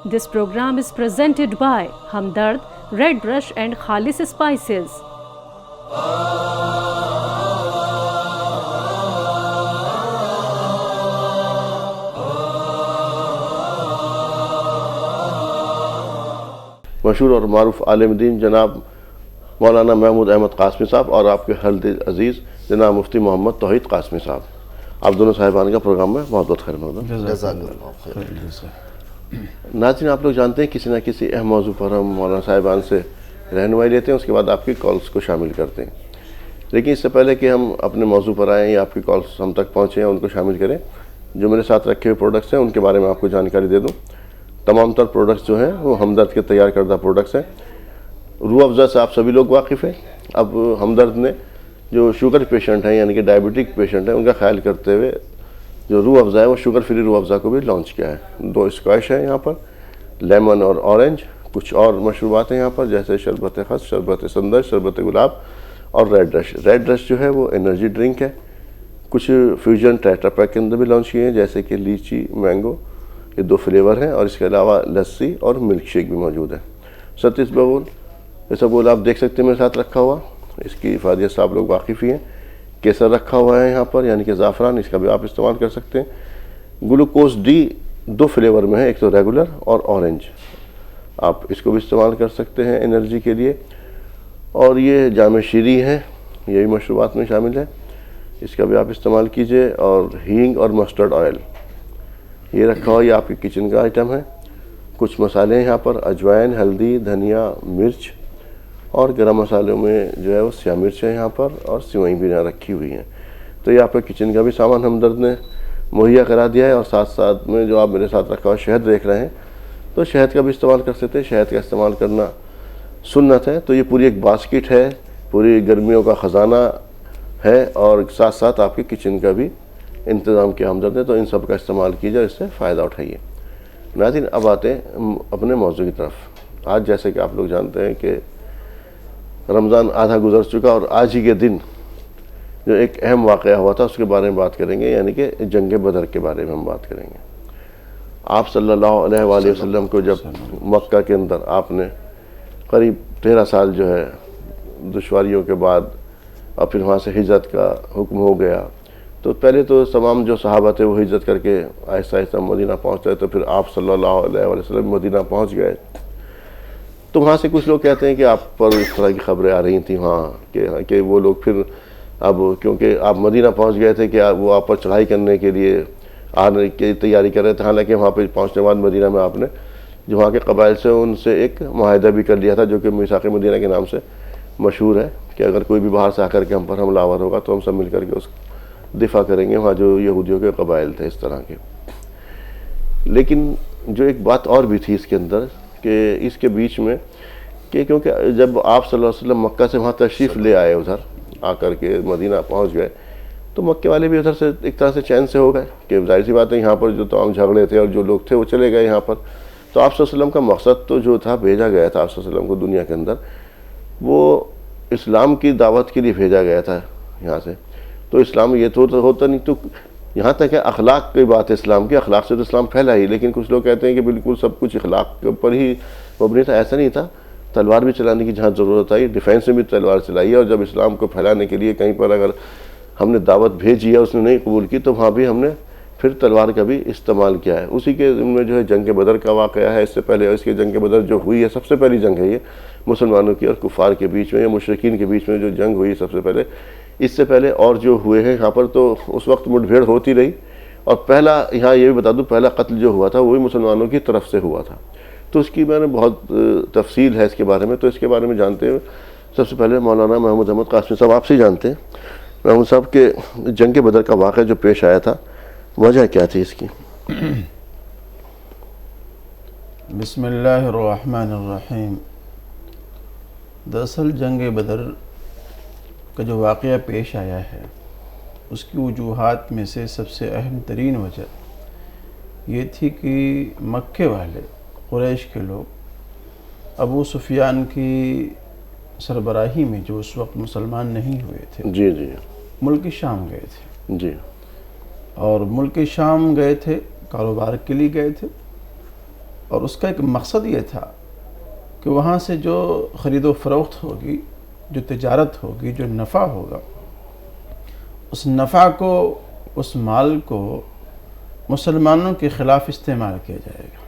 This program is presented by Hamdard, Red Brush and Khalis Spices. مشہور اور معروف عالم دین جناب مولانا محمود احمد قاسمی صاحب اور آپ کے حلد عزیز جناب مفتی محمد توحید قاسمی صاحب، آپ دونوں صاحبان کا پروگرام میں بہت بہت خیر مقدم۔ جزاک اللہ خیر۔ ناظرین، آپ لوگ جانتے ہیں کسی نہ کسی اہم موضوع پر ہم مولانا صاحبان سے رہنمائی لیتے ہیں، اس کے بعد آپ کی کالز کو شامل کرتے ہیں۔ لیکن اس سے پہلے کہ ہم اپنے موضوع پر آئیں یا آپ کی کالز ہم تک پہنچیں ان کو شامل کریں، جو میرے ساتھ رکھے ہوئے پروڈکٹس ہیں ان کے بارے میں آپ کو جانکاری دے دوں۔ تمام تر پروڈکٹس جو ہیں وہ ہمدرد کے تیار کردہ پروڈکٹس ہیں۔ روح افزا سے آپ سبھی لوگ واقف ہیں۔ اب ہمدرد نے جو شوگر پیشنٹ ہیں یعنی کہ ڈائبٹک پیشنٹ ہیں ان کا خیال کرتے ہوئے جو روح افزا ہے وہ شوگر فری روح افزا کو بھی لانچ کیا ہے۔ 2 اسکواش ہیں یہاں پر، لیمن اور اورنج، کچھ اور مشروبات ہیں یہاں پر جیسے شربت خس، شربت سندر، شربت گلاب اور ریڈ رش۔ ریڈ رش جو ہے وہ انرجی ڈرنک ہے۔ کچھ فیوژن ٹیٹرا پیک کے اندر بھی لانچ کیے ہیں جیسے کہ لیچی، مینگو، یہ 2 فلیور ہیں، اور اس کے علاوہ لسی اور ملک شیک بھی موجود ہے۔ 37 بغول، یہ سب آپ دیکھ سکتے ہیں میرے ساتھ رکھا ہوا، اس کی افادیت سے آپ لوگ واقف ہی ہیں۔ کیسر رکھا ہوا ہے یہاں پر یعنی کہ زعفران، اس کا بھی آپ استعمال کر سکتے ہیں۔ گلوکوز ڈی 2 فلیور میں ہے، ایک تو ریگولر اور اورنج، آپ اس کو بھی استعمال کر سکتے ہیں انرجی کے لیے۔ اور یہ جامع شیری ہے، یہ بھی مشروبات میں شامل ہے، اس کا بھی آپ استعمال کیجئے۔ اور ہینگ اور مسٹرڈ آئل یہ رکھا ہوا، یہ آپ کی کچن کا آئٹم ہے۔ کچھ مسالے ہیں یہاں پر، اجوائن، ہلدی، دھنیا، مرچ، اور گرم مسالوں میں جو ہے وہ سیاہ مرچ ہے یہاں پر، اور سوئیں بھی یہاں رکھی ہوئی ہیں۔ تو یہ آپ کا کچن کا بھی سامان ہمدرد نے مہیا کرا دیا ہے۔ اور ساتھ ساتھ میں جو آپ میرے ساتھ رکھا ہوا شہد دیکھ رہے ہیں، تو شہد کا بھی استعمال کر سکتے ہیں۔ شہد کا استعمال کرنا سنت ہے، تو یہ پوری ایک باسکٹ ہے، پوری گرمیوں کا خزانہ ہے، اور ساتھ ساتھ آپ کے کچن کا بھی انتظام کیا ہمدرد نے، تو ان سب کا استعمال کیجیے اور اس سے فائدہ اٹھائیے۔ ناظرین، اب آتے ہیں اپنے موضوع کی طرف۔ آج جیسے کہ آپ لوگ جانتے ہیں کہ رمضان آدھا گزر چکا، اور آج ہی کے دن جو ایک اہم واقعہ ہوا تھا اس کے بارے میں بات کریں گے، یعنی کہ جنگ بدر کے بارے میں ہم بات کریں گے۔ آپ صلی اللہ علیہ وآلہ وسلم کو جب مکہ کے اندر آپ نے قریب 13 سال جو ہے دشواریوں کے بعد، اور پھر وہاں سے ہجرت کا حکم ہو گیا، تو پہلے تو تمام جو صحابہ تھے وہ ہجرت کر کے آہستہ آہستہ مدینہ پہنچتے، تو پھر آپ صلی اللہ علیہ وآلہ وسلم مدینہ پہنچ گئے۔ تو وہاں سے کچھ لوگ کہتے ہیں کہ آپ پر اس طرح کی خبریں آ رہی تھیں وہاں کہ وہ لوگ پھر اب کیونکہ آپ مدینہ پہنچ گئے تھے کہ وہ آپ پر چڑھائی کرنے کے لیے آنے کی تیاری کر رہے تھے، حالانکہ وہاں پہ پہنچنے کے بعد مدینہ میں آپ نے جو وہاں کے قبائل سے ان سے ایک معاہدہ بھی کر لیا تھا جو کہ میثاق مدینہ کے نام سے مشہور ہے، کہ اگر کوئی بھی باہر سے آ کر کے ہم پر حملہ آور ہوگا تو ہم سب مل کر کے اس دفاع کریں گے، وہاں جو یہودیوں کے قبائل تھے اس طرح کے۔ لیکن جو ایک بات اور بھی تھی اس کے اندر کہ اس کے بیچ میں کہ کیونکہ جب آپ صلی اللہ علیہ وسلم مکہ سے وہاں تشریف لے آئے، ادھر آ کر کے مدینہ پہنچ گئے، تو مکے والے بھی ادھر سے ایک طرح سے چین سے ہو گئے کہ ظاہر سی بات ہے یہاں پر جو تمام جھگڑے تھے اور جو لوگ تھے وہ چلے گئے یہاں پر۔ تو آپ صلی اللہ علیہ وسلم کا مقصد تو جو تھا، بھیجا گیا تھا آپ صلی اللہ علیہ وسلم کو دنیا کے اندر، وہ اسلام کی دعوت کے لیے بھیجا گیا تھا یہاں سے۔ تو اسلام یہ تو ہوتا نہیں، تو یہاں تک ہے اخلاق کی بات ہے اسلام کی، اخلاق سے تو اسلام پھیلا ہی، لیکن کچھ لوگ کہتے ہیں کہ بالکل سب کچھ اخلاق پر ہی مبنی تھا، ایسا نہیں تھا۔ تلوار بھی چلانے کی جہاں ضرورت آئی، ڈیفینس میں بھی تلوار چلائی ہے، اور جب اسلام کو پھیلانے کے لیے کہیں پر اگر ہم نے دعوت بھیجی ہے اس نے نہیں قبول کی تو وہاں بھی ہم نے پھر تلوار کا بھی استعمال کیا ہے۔ اسی کے میں جو ہے جنگ بدر کا واقعہ ہے، اس سے پہلے اس کے جنگ بدر جو ہوئی ہے سب سے پہلی جنگ ہے یہ مسلمانوں کی اور کفار کے بیچ میں یا مشرکین کے بیچ میں جو جنگ ہوئی سب سے پہلے۔ اس سے پہلے اور جو ہوئے ہیں یہاں پر تو اس وقت مٹ بھیڑ ہوتی رہی، اور پہلا یہاں یہ بھی بتا دوں پہلا قتل جو ہوا تھا وہ بھی مسلمانوں کی طرف سے ہوا تھا، تو اس کی میں نے بہت تفصیل ہے اس کے بارے میں، تو اس کے بارے میں جانتے ہوئے سب سے پہلے مولانا محمود احمد قاسمی صاحب آپ سے جانتے ہیں محمود صاحب کہ جنگ بدر کا واقعہ جو پیش آیا تھا وجہ کیا تھی اس کی؟ بسم اللہ الرحمن الرحیم۔ دراصل جنگ بدر کا جو واقعہ پیش آیا ہے اس کی وجوہات میں سے سب سے اہم ترین وجہ یہ تھی کہ مکے والے قریش کے لوگ ابو سفیان کی سربراہی میں جو اس وقت مسلمان نہیں ہوئے تھے، جی ملک شام گئے تھے، اور ملک شام گئے تھے، کاروبار کے لیے گئے تھے، اور اس کا ایک مقصد یہ تھا کہ وہاں سے جو خرید و فروخت ہوگی، جو تجارت ہوگی، جو نفع ہوگا، اس نفع کو، اس مال کو مسلمانوں کے خلاف استعمال کیا جائے گا،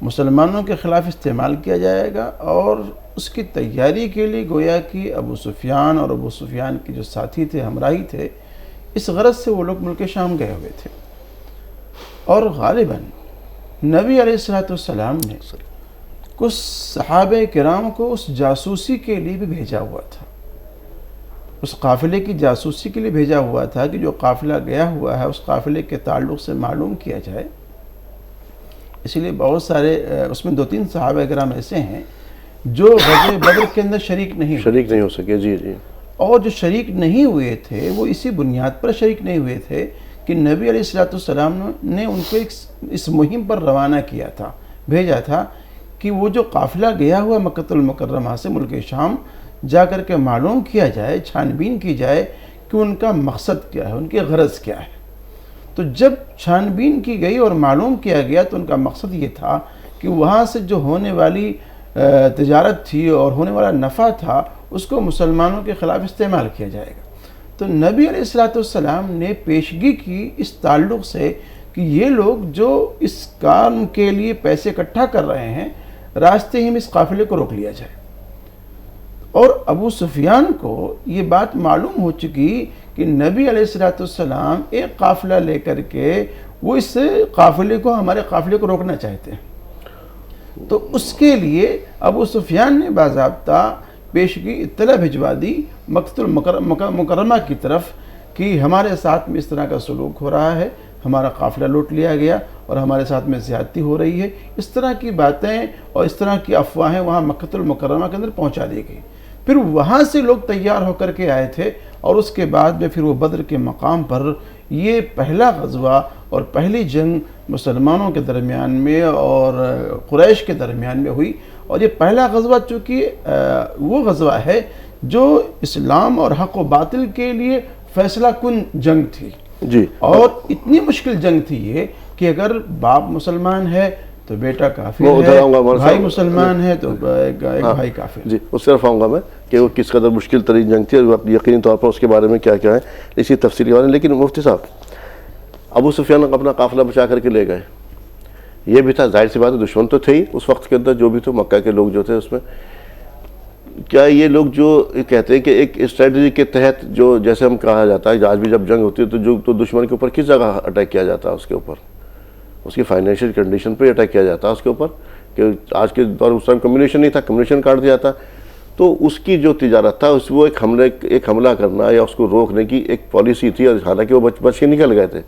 مسلمانوں کے خلاف استعمال کیا جائے گا۔ اور اس کی تیاری کے لیے گویا کہ ابو سفیان اور ابو سفیان کے جو ساتھی تھے، ہمراہی تھے، اس غرض سے وہ لوگ ملک شام گئے ہوئے تھے۔ اور غالباً نبی علیہ السلام نے کچھ صحابہ کرام کو اس جاسوسی کے لیے بھی بھیجا ہوا تھا، اس قافلے کی جاسوسی کے لیے بھیجا ہوا تھا کہ جو قافلہ گیا ہوا ہے اس قافلے کے تعلق سے معلوم کیا جائے۔ اسی لیے بہت سارے اس میں 2-3 صحابہ کرام ایسے ہیں جو غزوہ بدر کے اندر شریک نہیں ہو سکے۔ جی جی۔ اور جو شریک نہیں ہوئے تھے وہ اسی بنیاد پر شریک نہیں ہوئے تھے کہ نبی علیہ السلام نے ان کو اس مہم پر روانہ کیا تھا، بھیجا تھا کہ وہ جو قافلہ گیا ہوا مکہ المکرمہ سے ملک شام، جا کر کے معلوم کیا جائے، چھان بین کی جائے کہ ان کا مقصد کیا ہے، ان کی غرض کیا ہے۔ تو جب چھان بین کی گئی اور معلوم کیا گیا تو ان کا مقصد یہ تھا کہ وہاں سے جو ہونے والی تجارت تھی اور ہونے والا نفع تھا اس کو مسلمانوں کے خلاف استعمال کیا جائے گا۔ تو نبی علیہ السلام نے پیشگی کی اس تعلق سے کہ یہ لوگ جو اس کام کے لیے پیسے اکٹھا کر رہے ہیں، راستے ہی میں اس قافلے کو روک لیا جائے۔ اور ابو سفیان کو یہ بات معلوم ہو چکی کہ نبی علیہ السلام ایک قافلہ لے کر کے وہ اس قافلے کو، ہمارے قافلے کو روکنا چاہتے ہیں۔ تو اس کے لیے ابو سفیان نے باضابطہ پیشگی اطلاع بھجوا دی مکہ المکرمہ کی طرف کہ ہمارے ساتھ میں اس طرح کا سلوک ہو رہا ہے، ہمارا قافلہ لوٹ لیا گیا اور ہمارے ساتھ میں زیادتی ہو رہی ہے۔ اس طرح کی باتیں اور اس طرح کی افواہیں وہاں مکہ المکرمہ کے اندر پہنچا دی گئی۔ پھر وہاں سے لوگ تیار ہو کر کے آئے تھے اور اس کے بعد میں پھر وہ بدر کے مقام پر یہ پہلا غزوہ اور پہلی جنگ مسلمانوں کے درمیان میں اور قریش کے درمیان میں ہوئی۔ اور یہ پہلا غزوہ چونکہ وہ غزوہ ہے جو اسلام اور حق و باطل کے لیے فیصلہ کن جنگ تھی جی، اور اتنی مشکل جنگ تھی یہ کہ اگر باپ مسلمان ہے تو بیٹا کافر ہے، بھائی مسلمان ہے تو ایک بھائی کافر۔ جی، اس طرف آؤں گا میں کہ وہ کس قدر مشکل ترین جنگ تھی اور یقینی طور پر اس کے بارے میں کیا کیا ہے اسی تفصیل کے بارے میں۔ لیکن مفتی صاحب، ابو سفیان اپنا قافلہ بچا کر کے لے گئے، یہ بھی تھا، ظاہر سی بات ہے دشمن تو تھے ہی اس وقت کے اندر، جو بھی تھے مکہ کے لوگ جو تھے اس میں۔ کیا یہ لوگ جو کہتے ہیں کہ ایک اسٹریٹجی کے تحت جو جیسے ہم کہا جاتا ہے آج بھی جب جنگ ہوتی ہے تو دشمن کے اوپر کس جگہ اٹیک کیا جاتا ہے؟ اس کے اوپر اس کی فائنینشیل کنڈیشن پہ اٹیک کیا جاتا ہے اس کے اوپر، کہ آج کے دور اس ٹائم کمیونیشن نہیں تھا، کمیونیشن کاٹ دیا تھا، تو اس کی جو تجارت تھا وہ ایک حملہ کرنا یا اس کو روکنے کی ایک پالیسی تھی، اور حالانکہ وہ بچ کے نکل گئے تھے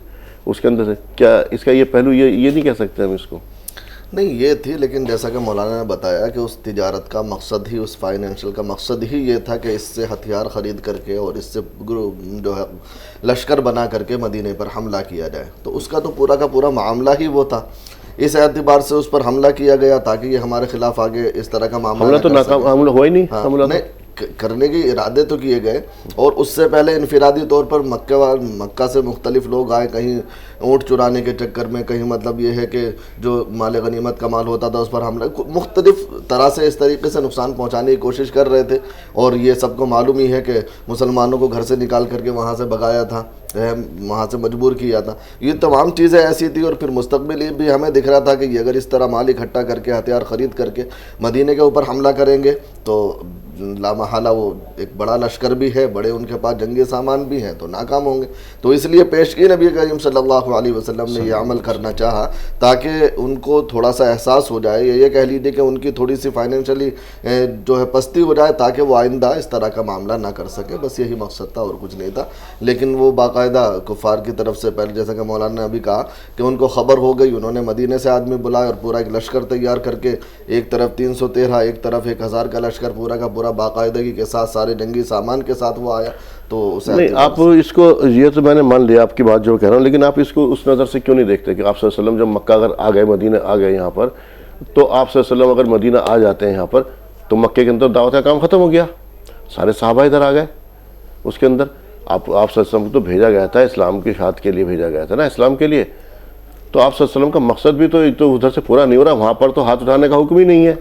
اس کے اندر سے۔ کیا اس کا یہ پہلو یہ نہیں کہہ سکتے ہم اس کو؟ نہیں، یہ تھی، لیکن جیسا کہ مولانا نے بتایا کہ اس تجارت کا مقصد ہی، اس فائنینشل کا مقصد ہی یہ تھا کہ اس سے ہتھیار خرید کر کے اور اس سے جو ہے لشکر بنا کر کے مدینے پر حملہ کیا جائے۔ تو اس کا تو پورا کا پورا معاملہ ہی وہ تھا، اس اعتبار سے اس پر حملہ کیا گیا تاکہ یہ ہمارے خلاف آگے اس طرح کا معاملہ حملہ تو ناکام، حملہ ہوا ہی نہیں، حملہ کرنے کے ارادے تو کیے گئے، اور اس سے پہلے انفرادی طور پر مکہ سے مختلف لوگ آئے، کہیں اونٹ چرانے کے چکر میں، کہیں مطلب یہ ہے کہ جو مال غنیمت کا مال ہوتا تھا اس پر حملہ، مختلف طرح سے اس طریقے سے نقصان پہنچانے کی کوشش کر رہے تھے۔ اور یہ سب کو معلوم ہی ہے کہ مسلمانوں کو گھر سے نکال کر کے وہاں سے بھگایا تھا، وہاں سے مجبور کیا تھا۔ یہ تمام چیزیں ایسی تھی، اور پھر مستقبل بھی ہمیں دکھ رہا تھا کہ یہ اگر اس طرح مال اکٹھا کر کے ہتھیار خرید کر کے مدینے کے اوپر حملہ کریں گے تو لامحالہ وہ ایک بڑا لشکر بھی ہے، بڑے ان کے پاس جنگی سامان بھی ہیں، تو ناکام ہوں گے۔ تو اس لیے پیشگی نبی کریم صلی اللہ علیہ وسلم نے یہ عمل کرنا چاہا تاکہ ان کو تھوڑا سا احساس ہو جائے، یا یہ کہہ لیجیے کہ ان کی تھوڑی سی فائنینشلی جو ہے پستی ہو جائے تاکہ وہ آئندہ اس طرح کا معاملہ نہ کر سکے۔ بس یہی مقصد تھا اور کچھ نہیں تھا۔ لیکن وہ باقاعدہ کفار کی طرف سے پہلے جیسا کہ مولانا نے ابھی کہا کہ ان کو خبر ہو گئی، انہوں نے مدینے سے آدمی بلائے اور پورا ایک لشکر تیار کر کے، ایک طرف 313 ایک طرف 1000 کا لشکر پورا کا پورا باقاعدگی کے ساتھ سارے جنگی سامان کے ساتھ وہ آیا۔ تو نہیں، آپ اس کو، یہ تو میں نے مان لیا آپ کی بات جو کہہ رہا ہوں، لیکن آپ اس کو اس نظر سے کیوں نہیں دیکھتے کہ آپ صلی اللہ علیہ وسلم جب مکہ اگر آ گئے، مدینہ آ گئے یہاں پر، تو آپ صلی اللہ علیہ وسلم اگر مدینہ آ جاتے ہیں یہاں پر تو مکے کے اندر دعوت کا کام ختم ہو گیا، سارے صحابہ ادھر آ گئے، اس کے اندر آپ صلی اللہ علیہ وسلم کو تو بھیجا گیا تھا اسلام کی اشاعت کے لیے، بھیجا گیا تھا نا اسلام کے لیے، تو آپ صلی اللہ علیہ وسلم کا مقصد بھی تو ادھر سے پورا نہیں ہو رہا، وہاں پر تو ہاتھ اٹھانے کا حکم ہی نہیں ہے.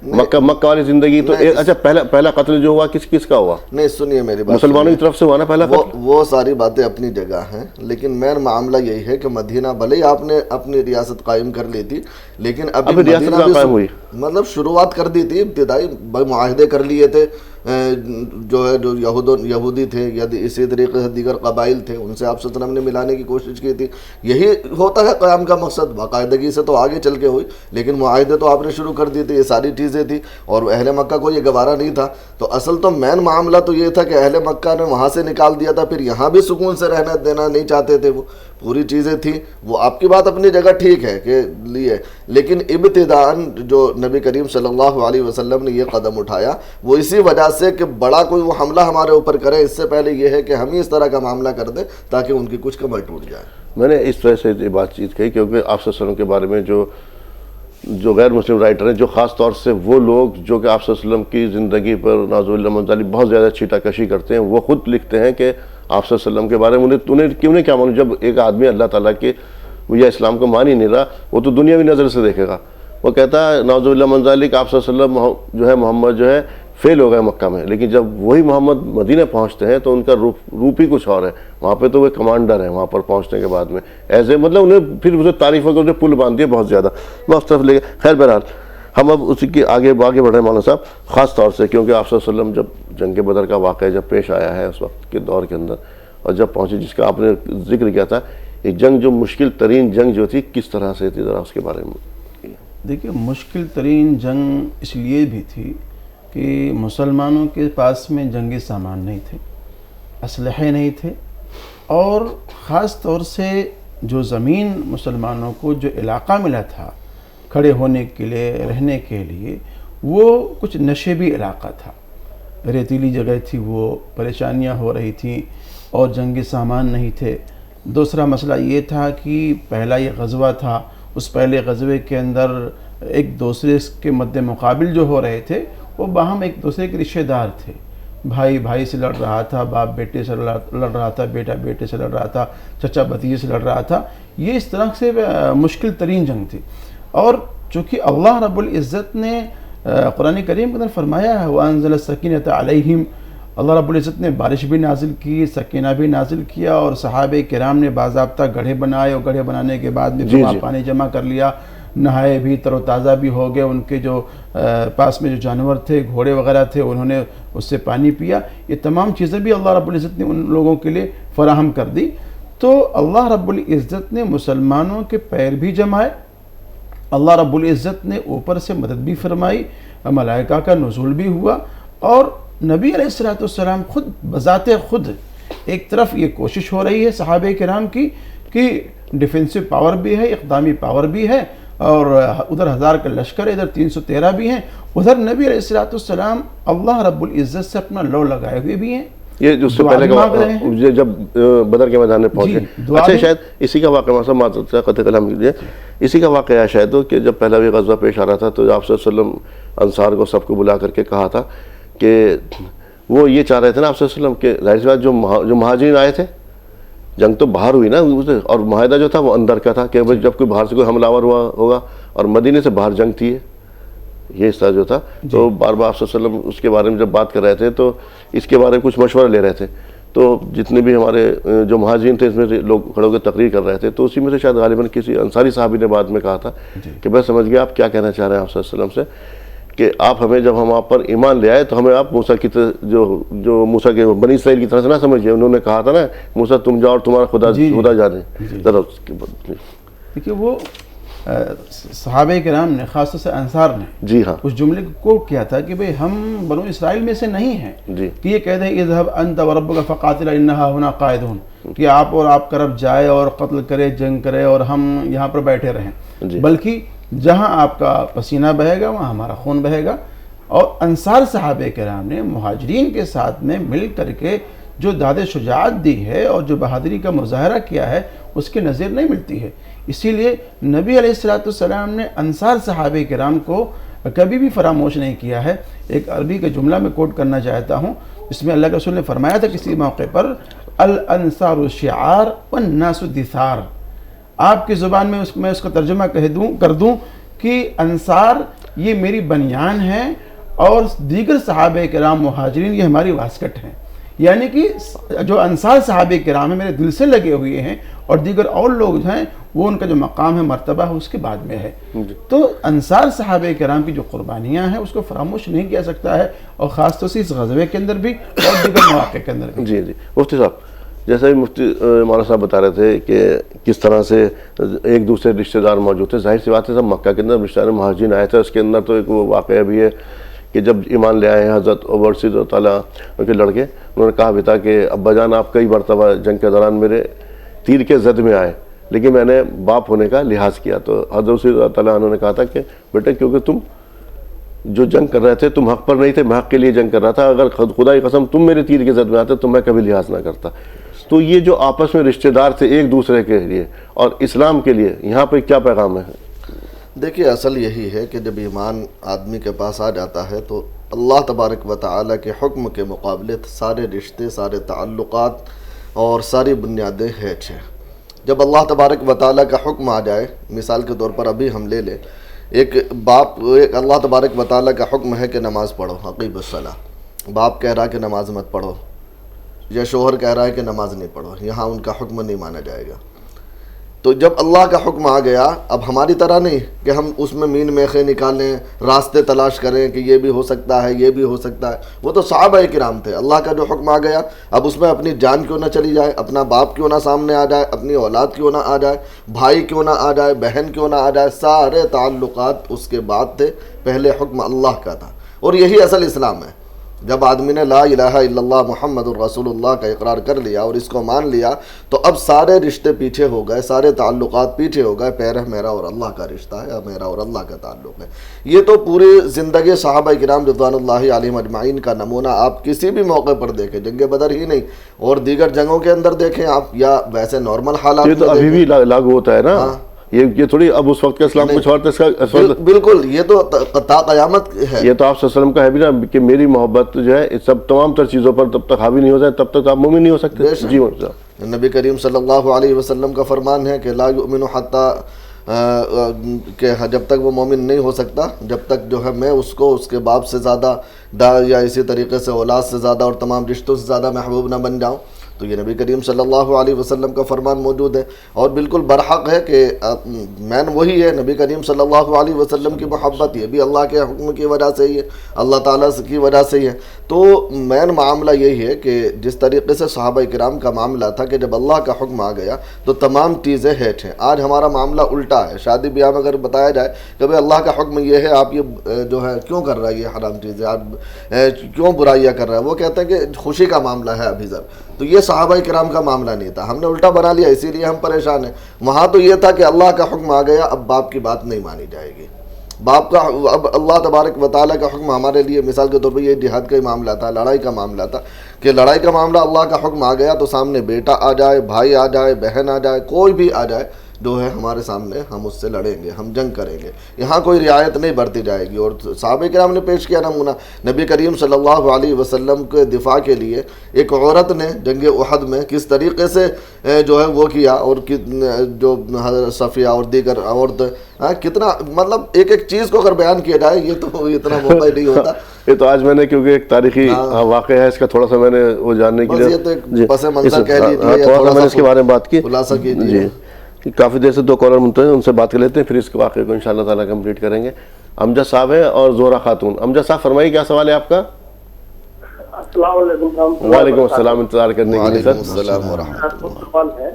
مکہ والی زندگی تو اچھا پہلا قتل جو ہوا کس کا ہوا؟ نہیں سنیے میری بات، مسلمانوں کی طرف سے ہوا نا پہلا قتل. وہ ساری باتیں اپنی جگہ ہیں، لیکن مین معاملہ یہی ہے کہ مدینہ بھلے ہی آپ نے اپنی ریاست قائم کر لی تھی، لیکن ابھی ریاست مدینہ قائم ہوئی، مطلب شروعات کر دی تھی، ابتدائی معاہدے کر لیے تھے، جو ہے جو یہودی تھے یا اسی طریقے سے دیگر قبائل تھے، ان سے آپ صلی اللہ علیہ وسلم نے ملانے کی کوشش کی تھی. یہی ہوتا ہے قیام کا مقصد. باقاعدگی سے تو آگے چل کے ہوئی، لیکن معاہدے تو آپ نے شروع کر دیے تھے، یہ ساری چیزیں تھی، اور اہل مکہ کو یہ گوارا نہیں تھا. تو اصل تو مین معاملہ تو یہ تھا کہ اہل مکہ نے وہاں سے نکال دیا تھا، پھر یہاں بھی سکون سے رہنا دینا نہیں چاہتے تھے. وہ پوری چیزیں تھیں. وہ آپ کی بات اپنی جگہ ٹھیک ہے کہ لیے، لیکن ابتداءً جو نبی کریم صلی اللہ علیہ وسلم نے یہ قدم اٹھایا وہ اسی وجہ سے کہ بڑا کوئی وہ حملہ ہمارے اوپر کرے، اس سے پہلے یہ ہے کہ ہم ہی اس طرح کا معاملہ کر دیں تاکہ ان کی کچھ کمر ٹوٹ جائے. میں نے اس طرح سے یہ بات چیت کہی کیونکہ آپ صلی اللہ علیہ وسلم کے بارے میں جو غیر مسلم رائٹر ہیں، جو خاص طور سے وہ لوگ جو کہ آپ صلی اللہ علیہ وسلم کی زندگی پر نعوذ باللہ من ذالک بہت زیادہ چھیٹا کشی کرتے ہیں، وہ خود لکھتے ہیں کہ آپ صلی اللہ علیہ وسلم کے بارے میں انہیں کیا معلوم. جب ایک آدمی اللہ تعالیٰ کے یا اسلام کو مان ہی نہیں رہا، وہ تو دنیاوی نظر سے دیکھے گا. وہ کہتا ہے نعوذ باللہ من ذالک آپ صلی اللہ علیہ وسلم جو ہے محمد جو ہے فیل ہو گئے مکہ میں، لیکن جب وہی محمد مدینہ پہنچتے ہیں تو ان کا روپ ہی کچھ اور ہے. وہاں پہ تو وہ کمانڈر ہیں وہاں پر پہنچنے کے بعد میں ایسے مطلب انہیں پھر اسے تعریفوں کے پل باندھ دیے بہت زیادہ. میں اس طرف لے گئے. خیر بہرحال ہم اب اسی کے آگے بڑھے مولانا صاحب، خاص طور سے کیونکہ آپ صلی اللہ علیہ وسلم جب جنگ بدر کا واقعہ جب پیش آیا ہے اس وقت کے دور کے اندر، اور جب پہنچے جس کا آپ نے ذکر کیا تھا، ایک جنگ جو مشکل ترین جنگ جو تھی کس طرح سے تھی، ذرا اس کے بارے میں. دیکھیے مشکل ترین جنگ اس لیے بھی تھی کہ مسلمانوں کے پاس میں جنگی سامان نہیں تھے، اسلحے نہیں تھے، اور خاص طور سے جو زمین مسلمانوں کو جو علاقہ ملا تھا کھڑے ہونے کے لیے، رہنے کے لیے، وہ کچھ نشیبی علاقہ تھا، ریتیلی جگہ تھی، وہ پریشانیاں ہو رہی تھیں اور جنگی سامان نہیں تھے. دوسرا مسئلہ یہ تھا کہ پہلا یہ غزوہ تھا، اس پہلے غزوے کے اندر ایک دوسرے کے مد مقابل جو ہو رہے تھے وہ باہم ایک دوسرے کے رشتہ دار تھے. بھائی سے لڑ رہا تھا، باپ بیٹے سے لڑ رہا تھا، بیٹا بیٹے سے لڑ رہا تھا، چچا بھتیجے سے لڑ رہا تھا. یہ اس طرح سے مشکل ترین جنگ تھی. اور چونکہ اللہ رب العزت نے قرآن کریم کے اندر فرمایا ہے وَأَنزَلَ السَّكِينَةَ عَلَيْهِمْ، اللہ رب العزت نے بارش بھی نازل کی، سکینہ بھی نازل کیا، اور صحابہ کرام نے باضابطہ گڑھے بنائے، اور گڑھے بنانے کے بعد میں وہاں پانی جمع کر لیا، نہائے بھی، تر و تازہ بھی ہو گئے. ان کے جو پاس میں جو جانور تھے، گھوڑے وغیرہ تھے، انہوں نے اس سے پانی پیا. یہ تمام چیزیں بھی اللہ رب العزت نے ان لوگوں کے لیے فراہم کر دی. تو اللہ رب العزت نے مسلمانوں کے پیر بھی جمائے، اللہ رب العزت نے اوپر سے مدد بھی فرمائی، ملائکہ کا نزول بھی ہوا، اور نبی علیہ السلام خود بذات خود ایک طرف یہ کوشش ہو رہی ہے صحابہ کرام کی کہ ڈیفینسو پاور بھی ہے، اقدامی پاور بھی ہے، اور ادھر 1000 کا لشکر ہے، ادھر 313 بھی ہیں، ادھر نبی علیہ السلام اللہ رب العزت سے اپنا لو لگائے ہوئے بھی ہیں. یہ جو اس سے پہلے کا جب بدر کے میدان میں پہنچے، اچھا شاید اسی کا واقعہ قطع کلام کیجیے، اسی کا واقعہ ہے شاید کہ جب پہلا بھی غزوہ پیش آ رہا تھا تو آپ صلی اللہ علیہ وسلم انصار کو سب کو بلا کر کے کہا تھا کہ وہ یہ چاہ رہے تھے نا آپ صلی اللہ علیہ وسلم کہ ظاہر سی بات جو مہاجرین آئے تھے، جنگ تو باہر ہوئی نا، اور معاہدہ جو تھا وہ اندر کا تھا کہ جب کوئی باہر سے کوئی حملہ آور ہوا ہوگا، اور مدینے سے باہر جنگ تھی، یہ حصہ جو تھا. تو بار بار آپ صلی اللہ علیہ وسلم اس کے بارے میں جب بات کر رہے تھے تو اس کے بارے میں کچھ مشورہ لے رہے تھے. تو جتنے بھی ہمارے جو مہاجرین تھے اس میں سے لوگ کھڑے ہو کے تقریر کر رہے تھے، تو اسی میں سے شاید غالباً کسی انصاری صحابی نے بعد میں کہا تھا کہ میں سمجھ گیا آپ کیا کہنا چاہ رہے ہیں آپ صلی اللہ علیہ وسلم سے، کہ آپ ہمیں جب ہم آپ پر ایمان لے آئے تو ہمیں آپ موسیٰ کی جو موسیٰ کے بنی اسرائیل کی طرح سے نہ سمجھیے. انہوں نے کہا تھا نا موسیٰ تم جاؤ اور تمہارا خدا جانے. دیکھیے وہ صحابہ کرام نے، خاص طور سے انصار نے، جی ہاں، اس جملے کو کوٹ کیا تھا کہ بھئی ہم بنو اسرائیل میں سے نہیں ہیں، کہ یہ کہتے ہیں اذهب انت وربك فقاتلا انها هنا قاعدون، کہ آپ اور آپ کا رب جائے اور قتل کرے، جنگ کرے، اور ہم یہاں پر بیٹھے رہیں، بلکہ جہاں آپ کا پسینہ بہے گا وہاں ہمارا خون بہے گا. اور انصار صحابہ کرام نے مہاجرین کے ساتھ میں مل کر کے جو داد شجاعت دی ہے اور جو بہادری کا مظاہرہ کیا ہے اس کی نظیر نہیں ملتی ہے. اسی لیے نبی علیہ السلام نے انصار صحابہ کرام کو کبھی بھی فراموش نہیں کیا ہے. ایک عربی کا جملہ میں کوٹ کرنا چاہتا ہوں، اس میں اللہ کے رسول نے فرمایا تھا کسی موقع پر الانصار شعار والناس دثار، آپ کی زبان میں میں اس کا ترجمہ کر دوں کہ انصار یہ میری بنیان ہے اور دیگر صحابہ کرام مہاجرین یہ ہماری واسکٹ ہیں. یعنی کہ جو انصار صحابہ کرام ہیں میرے دل سے لگے ہوئے ہیں، اور دیگر اور لوگ ہیں وہ ان کا جو مقام ہے مرتبہ ہے اس کے بعد میں ہے. تو انصار صحابہ کرام کی جو قربانیاں ہیں اس کو فراموش نہیں کیا سکتا ہے، اور خاص طور سے اس غزوے کے اندر بھی اور دیگر مواقع کے اندر بھی. جی مفتی صاحب، جیسا بھی مفتی مولانا صاحب بتا رہے تھے کہ کس طرح سے ایک دوسرے رشتہ دار موجود تھے. ظاہر سی بات ہے، سب مکہ کے اندر رشتہ دار مہاجرین آئے تھے. اس کے اندر تو ایک وہ واقعہ بھی ہے کہ جب ایمان لے آئے ہیں حضرت عمر رضی اللہ تعالیٰ کے لڑکے، انہوں نے کہا بھی تھا کہ ابا جان آپ کئی مرتبہ جنگ کے دوران میرے تیر کے زد میں آئے، لیکن میں نے باپ ہونے کا لحاظ کیا. تو حضرت رضی اللہ تعالیٰ انہوں نے کہا تھا کہ بیٹے کیونکہ تم جو جنگ کر رہے تھے تم حق پر نہیں تھے، میں حق کے لیے جنگ کر رہا تھا. اگر خدا کی قسم تم میرے تیر کے زد میں آتے تو میں کبھی لحاظ نہ کرتا. تو یہ جو آپس میں رشتہ دار تھے ایک دوسرے کے لیے اور اسلام کے لیے، یہاں پہ کیا پیغام ہے؟ دیکھیے اصل یہی ہے کہ جب ایمان آدمی کے پاس آ جاتا ہے تو اللہ تبارک و تعالیٰ کے حکم کے مقابلے سارے رشتے، سارے تعلقات اور ساری بنیادیں ہیچ ہیں. جب اللہ تبارک و تعالیٰ کا حکم آ جائے، مثال کے طور پر ابھی ہم لے لیں ایک اللہ تبارک و تعالیٰ کا حکم ہے کہ نماز پڑھو، اقیموا الصلاۃ. باپ کہہ رہا ہے کہ نماز مت پڑھو، یا شوہر کہہ رہا ہے کہ نماز نہیں پڑھو، یہاں ان کا حکم نہیں مانا جائے گا. تو جب اللہ کا حکم آ گیا، اب ہماری طرح نہیں کہ ہم اس میں مین میخیں نکالیں، راستے تلاش کریں کہ یہ بھی ہو سکتا ہے یہ بھی ہو سکتا ہے. وہ تو صحابہ کرام تھے. اللہ کا جو حکم آ گیا، اب اس میں اپنی جان کیوں نہ چلی جائے، اپنا باپ کیوں نہ سامنے آ جائے، اپنی اولاد کیوں نہ آ جائے، بھائی کیوں نہ آ جائے، بہن کیوں نہ آ جائے، سارے تعلقات اس کے بعد تھے. پہلے حکم اللہ کا تھا. اور یہی اصل اسلام ہے. جب آدمی نے لا الہ الا اللہ محمد الرسول اللہ کا اقرار کر لیا اور اس کو مان لیا، تو اب سارے رشتے پیچھے ہو گئے، سارے تعلقات پیچھے ہو گئے. پہلے میرا اور اللہ کا رشتہ ہے، اب میرا اور اللہ کا تعلق ہے. یہ تو پوری زندگی صحابہ کرام رضوان اللہ علیہم اجمعین کا نمونہ آپ کسی بھی موقع پر دیکھیں، جنگ بدر ہی نہیں اور دیگر جنگوں کے اندر دیکھیں آپ، یا ویسے نارمل حالات یہ تو ابھی بھی لاگو ہوتا ہے نا. یہ تھوڑی اب اس وقت کا اسلام کچھ اور تھا. بالکل، یہ تو تا قیامت ہے. یہ تو آپ صلی اللہ علیہ وسلم کا ہے بھی نا کہ میری محبت جو ہے اس سب تمام تر چیزوں پر تب تک حاوی نہیں ہو جائے تب تک آپ مومن نہیں ہو سکتے. جی نبی کریم صلی اللہ علیہ وسلم کا فرمان ہے کہ لا یؤمن حتی کہ جب تک وہ مومن نہیں ہو سکتا جب تک جو ہے میں اس کو اس کے باپ سے زیادہ یا اسی طریقے سے اولاد سے زیادہ اور تمام رشتوں سے زیادہ محبوب نہ بن جاؤں. تو یہ نبی کریم صلی اللہ علیہ وسلم کا فرمان موجود ہے، اور بالکل برحق ہے کہ مین وہی ہے نبی کریم صلی اللہ علیہ وسلم کی محبت. یہ بھی اللہ کے حکم کی وجہ سے ہی ہے، اللہ تعالیٰ کی وجہ سے ہی ہے. تو مین معاملہ یہی ہے کہ جس طریقے سے صحابہ کرام کا معاملہ تھا کہ جب اللہ کا حکم آ گیا تو تمام چیزیں ہیٹ ہیں. آج ہمارا معاملہ الٹا ہے. شادی بیاہ میں اگر بتایا جائے کہ بھئی اللہ کا حکم یہ ہے، آپ یہ جو ہے کیوں کر رہا ہے، یہ حرام چیزیں آپ کیوں برائیاں کر رہا ہے، وہ کہتے ہیں کہ خوشی کا معاملہ ہے ابھی ذر. تو یہ صحابہ کرام کا معاملہ نہیں تھا، ہم نے الٹا بنا لیا، اسی لیے ہم پریشان ہیں. وہاں تو یہ تھا کہ اللہ کا حکم آ گیا، اب باپ کی بات نہیں مانی جائے گی. باپ کا اب اللہ تبارک و تعالیٰ کا حکم ہمارے لیے مثال کے طور پر یہ جہاد کا ہی معاملہ تھا، لڑائی کا معاملہ تھا کہ لڑائی کا معاملہ اللہ کا حکم آ گیا تو سامنے بیٹا آ جائے، بھائی آ جائے، بہن آ جائے، کوئی بھی آ جائے جو ہے ہمارے سامنے، ہم اس سے لڑیں گے، ہم جنگ کریں گے. یہاں کوئی رعایت نہیں برتی جائے گی. اور صحابہ کرام نے پیش کیا نمونہ. نبی کریم صلی اللہ علیہ وسلم کے دفاع کے لیے ایک عورت نے جنگ احد میں کس طریقے سے جو ہے وہ کیا، اور جو حضرت صفیہ اور دیگر عورت کتنا مطلب ایک ایک چیز کو اگر بیان کیا جائے یہ تو اتنا موقع نہیں ہوتا. یہ تو آج میں نے کیونکہ ایک تاریخی واقعہ ہے اس کا تھوڑا سا میں نے وہ جاننے کے لیے یہ تو ایک پس منظر کہہ لیجیے، تھوڑا سا میں نے اس کے بارے میں بات کی. خلاصہ کیجیے. کافی دیر سے 2 کالر منتظر ہیں، ان سے بات کر لیتے ہیں، پھر اس کے واقعے کو انشاءاللہ تعالیٰ کمپلیٹ کریں گے. امجد صاحب ہے اور زہرہ خاتون. امجد صاحب فرمائیے کیا سوال ہے آپ کا؟ السلام علیکم. وعلیکم السلام، انتظار کرنے کے لیے. وعلیکم السلام ورحمۃ اللہ. سوال ہے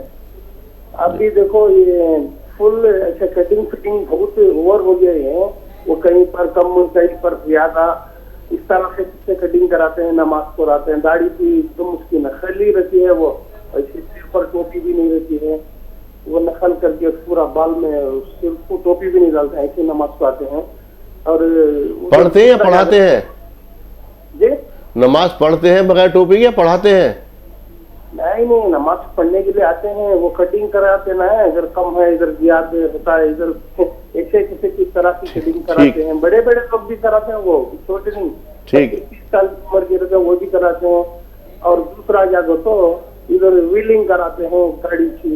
ابھی دیکھو یہ فل ایسے کٹنگ فٹنگ بہت اوور ہو گئے ہیں، وہ کہیں پر کم کہیں پر زیادہ، اس طرح سے کٹنگ کراتے ہیں، نماز پڑھاتے ہیں. داڑھی بھی تم اس کی نخلی رہتی ہے، وہ ایسی سر پر ٹوپی بھی نہیں رہتی ہے، وہ نقل کر کے پورا بال میں سر کو ٹوپی بھی نہیں ڈالتے ہیں، ایسے نماز پڑھاتے ہیں. اور پڑھتے ہیں یا پڑھاتے ہیں؟ جی نماز پڑھتے ہیں بغیر ٹوپی یا پڑھاتے ہیں؟ نہیں، نماز پڑھنے کے لیے آتے ہیں، وہ کٹنگ کراتے نا، اگر کم ہے ادھر زیاد ہوتا ہے، ادھر ایسے کسی طرح کی کٹنگ کراتے ہیں. بڑے بڑے لوگ بھی کراتے ہیں، وہ چھوٹے نہیں، 30 سال کی عمر کے رہتے ہیں وہ بھی کراتے ہیں. اور دوسرا جگہ تو ادھر ویلنگ کراتے ہیں، گاڑی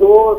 2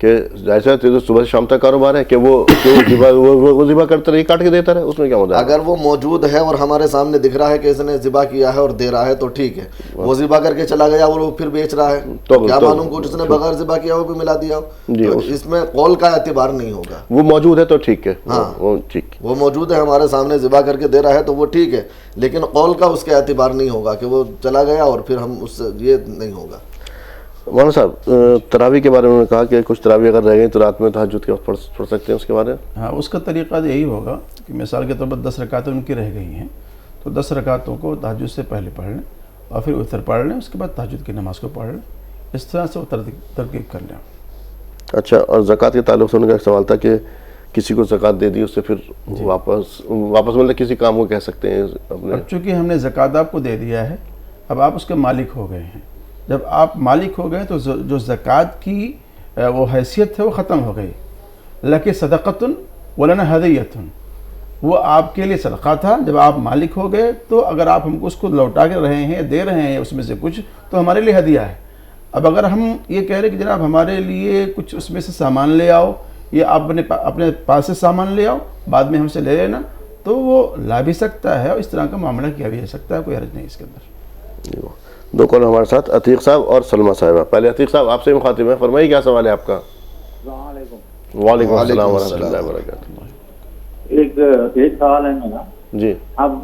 کہ جیسا تو صبح سے شام تک کاروبار ہے کہ وہ ذبح کرتا رہے کاٹ کے دیتا رہے, اس میں کیا مدد؟ اگر وہ موجود ہے اور ہمارے سامنے دکھ رہا ہے کہ اس نے ذبح کیا ہے اور دے رہا ہے تو ٹھیک ہے, وہ ذبح کر کے چلا گیا اور وہ پھر بیچ رہا ہے تو کیا معلوم کچھ اس نے بغیر ذبح کیا وہ بھی ملا دیا ہو, تو اس میں قول کا اعتبار نہیں ہوگا. وہ موجود ہے تو ٹھیک ہے, ہاں وہ ٹھیک, وہ موجود ہے ہمارے سامنے ذبح کر کے دے رہا ہے تو وہ ٹھیک ہے, لیکن قول کا اس کے اعتبار نہیں ہوگا کہ وہ چلا گیا اور پھر ہم اس سے, یہ نہیں ہوگا. مولانا صاحب تراویح کے بارے میں کہا کہ کچھ تراویح اگر رہ گئی تو رات میں تہجد کے وقت پڑھ سکتے ہیں, اس کے بارے میں؟ ہاں, اس کا طریقہ یہی ہوگا کہ مثال کے طور پر 10 رکعتیں ان کی رہ گئی ہیں تو 10 رکعتوں کو تہجد سے پہلے پڑھ لیں اور پھر وتر پڑھ لیں, اس کے بعد تہجد کی نماز کو پڑھ لیں, اس طرح سے وہ ترتیب کر لیں. اچھا, اور زکوٰۃ کے تعلق سے ان کا ایک سوال تھا کہ کسی کو زکوٰۃ دے دی اس سے پھر واپس مطلب کسی کام کو کہہ سکتے ہیں اپنے؟ اب چونکہ ہم نے زکوٰۃ آپ کو دے دیا ہے, اب آپ اس کے مالک ہو گئے ہیں. جب آپ مالک ہو گئے تو جو زکوٰۃ کی وہ حیثیت ہے وہ ختم ہو گئی. لکہ صدقۃ ولنا ہدیۃ, وہ آپ کے لیے صدقہ تھا. جب آپ مالک ہو گئے تو اگر آپ ہم کو اس کو لوٹا کے رہے ہیں, دے رہے ہیں اس میں سے کچھ, تو ہمارے لیے ہدیہ ہے. اب اگر ہم یہ کہہ رہے کہ جناب ہمارے لیے کچھ اس میں سے سامان لے آؤ, یا آپ اپنے پاس سے سامان لے آؤ بعد میں ہم سے لے لینا, تو وہ لا بھی سکتا ہے اور اس طرح کا معاملہ کیا بھی جا سکتا ہے, کوئی حرج نہیں اس کے اندر. دو کال ہمارے ساتھ عتیق صاحب اور سلمہ صاحبہ. پہلے عتیق صاحب آپ سے مخاطب ہیں, فرمائیے کیا سوال ہے آپ کا؟ السلام علیکم. وعلیکم السلام ورحمۃ اللہ وبرکاتہ. ایک سوال ہے میرا. جی, اب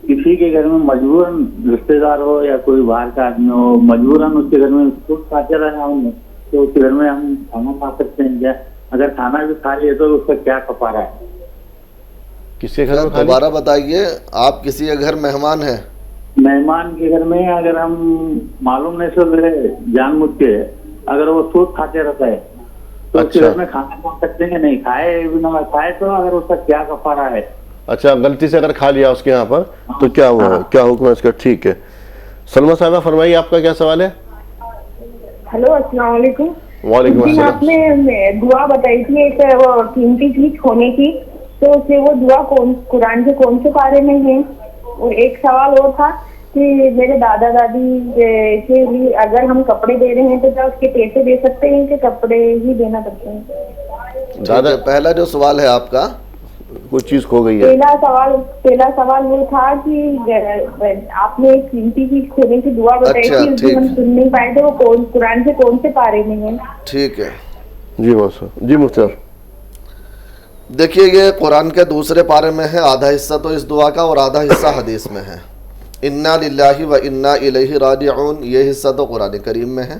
کسی کے گھر میں مجبوراً رشتے دار ہو یا کوئی باہر کا آدمی ہو, مجبوراً اس کے گھر میں خود کھاتے رہے ہوں تو اس کے گھر میں ہم کھانا کھا سکتے ہیں کیا؟ اگر کھانا بھی کھا لیے تو اس کا کیا کفارہ ہے؟ کس کے گھر میں؟ دوبارہ بتائیے, آپ کسی کے گھر مہمان ہیں؟ مہمان کے گھر میں اگر ہم معلوم نہیں سن رہے جان بوجھ کے, اگر وہ سود کھاتے رہتا ہے تو اس کے گھر میں کھانا کھا سکتے ہیں نہیں؟ کھائے بھی نہ کھائے تو اگر اس کا کیا کفارہ ہے؟ اچھا, غلطی سے اگر کھا لیا اس کے یہاں پر تو کیا ہوا, کیا حکم ہے اس کا؟ ٹھیک ہے, سلمہ صاحبہ فرمائیے آپ کا کیا سوال ہے؟ ہلو السلام علیکم. وعلیکم السلام. آپ نے دعا بتائی تھی ایک وہ قیمتی چیز کھونے کی, تو اسے وہ دعا قرآن کے کون سے پارے میں ہے؟ اور ایک سوال اور تھا کہ میرے دادا دادی کے لیے اگر ہم کپڑے دے رہے ہیں تو کیا اس کے پیسے دے سکتے ہیں کہ کپڑے ہی دینا پڑتے ہیں؟ دادا, پہلا جو سوال ہے آپ کا, کوئی چیز کھو گئی ہے. پہلا سوال وہ تھا کہ آپ نے ایک قیمتی چیز کھونے کی دعا بتائی تھی, اس میں ہم سن نہیں پائے تھے, وہ قرآن کے کون سے پارے میں ہے؟ ٹھیک ہے. جی جی مفتی صاحب, دیکھیے یہ قرآن کے دوسرے پارے میں ہے, آدھا حصہ تو اس دعا کا اور آدھا حصہ حدیث میں ہے. انا للہ و انا الیہ راجعون, یہ حصہ تو قرآن کریم میں ہے,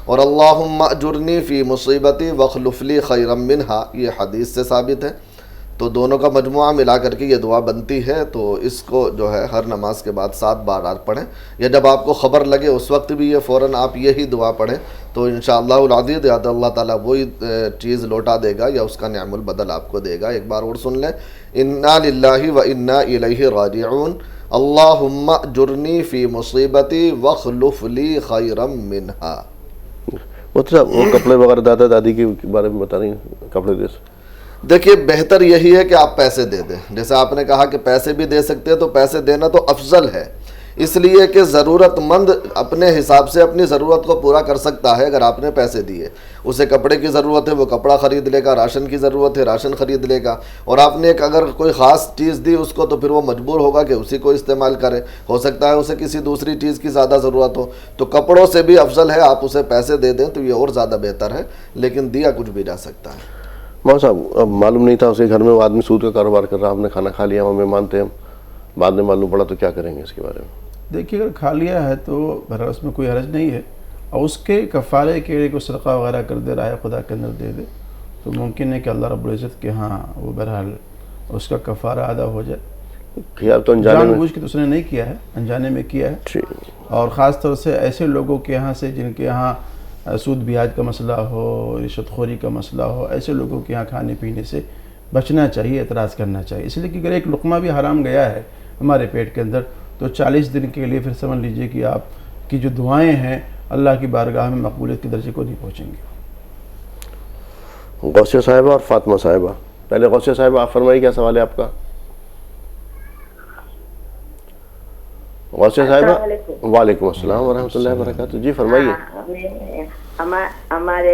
اور اللہم اجرنی فی مصیبتی واخلف لی خیرا منہا یہ حدیث سے ثابت ہے. تو دونوں کا مجموعہ ملا کر کے یہ دعا بنتی ہے. تو اس کو جو ہے ہر نماز کے بعد 7 بار آپ پڑھیں, یا جب آپ کو خبر لگے اس وقت بھی یہ فوراً آپ یہی دعا پڑھیں, تو انشاءاللہ العزیز یا اللہ تعالیٰ وہی چیز لوٹا دے گا یا اس کا نعم البدل آپ کو دے گا. ایک بار اور سن لیں, انا للہ و انا الیہ راجعون, اللہم اجرنی فی مصیبتی واخلف لی خیرا منہا. مفتی صاحب وہ کپڑے وغیرہ دادا دادی کے بارے میں بتا رہی ہیں, کپڑے دے سکتے؟ دیکھیے بہتر یہی ہے کہ آپ پیسے دے دیں. جیسے آپ نے کہا کہ پیسے بھی دے سکتے ہیں, تو پیسے دینا تو افضل ہے, اس لیے کہ ضرورت مند اپنے حساب سے اپنی ضرورت کو پورا کر سکتا ہے. اگر آپ نے پیسے دیے, اسے کپڑے کی ضرورت ہے وہ کپڑا خرید لے گا, راشن کی ضرورت ہے راشن خرید لے گا, اور آپ نے ایک اگر کوئی خاص چیز دی اس کو تو پھر وہ مجبور ہوگا کہ اسی کو استعمال کرے. ہو سکتا ہے اسے کسی دوسری چیز کی زیادہ ضرورت ہو, تو کپڑوں سے بھی افضل ہے آپ اسے پیسے دے دیں, تو یہ اور زیادہ بہتر ہے, لیکن دیا کچھ بھی جا سکتا ہے. مولانا صاحب اب معلوم نہیں تھا اس کے گھر میں وہ آدمی سود کا کاروبار کر رہا, ہم نے کھانا کھا لیا, ہمیں مانتے ہیں, بعد میں معلوم پڑا, تو کیا کریں گے اس کے بارے میں؟ دیکھیے اگر کھا لیا ہے تو بہرحال اس میں کوئی حرج نہیں ہے, اور اس کے کفارے کے لیے کوئی صدقہ وغیرہ کر دے رہا ہے, خدا کے اندر دے دے, تو ممکن ہے کہ اللہ رب العزت کے ہاں وہ بہرحال اس کا کفارہ ادا ہو جائے. تو جان بوجھ کے تو اس نے نہیں کیا ہے, انجانے میں کیا ہے. اور خاص طور سے ایسے لوگوں کے یہاں سے جن کے یہاں سود بیاج کا مسئلہ ہو, رشوت خوری کا مسئلہ ہو, ایسے لوگوں کے یہاں کھانے پینے سے بچنا چاہیے, اعتراض کرنا چاہیے. اس لیے کہ اگر ایک لقمہ بھی حرام گیا ہے ہمارے پیٹ کے اندر تو 40 دن کے لیے پھر سمجھ لیجئے کہ آپ کی جو دعائیں ہیں اللہ کی بارگاہ میں مقبولیت کے درجے کو نہیں پہنچیں گے. غوثیہ صاحبہ اور فاطمہ صاحبہ, پہلے غوثیہ صاحبہ آپ فرمائیے کیا سوال ہے آپ کا؟ غوثیہ صاحبہ. وعلیکم السلام ورحمۃ اللہ وبرکاتہ. جی فرمائیے. ہمارے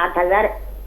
8,000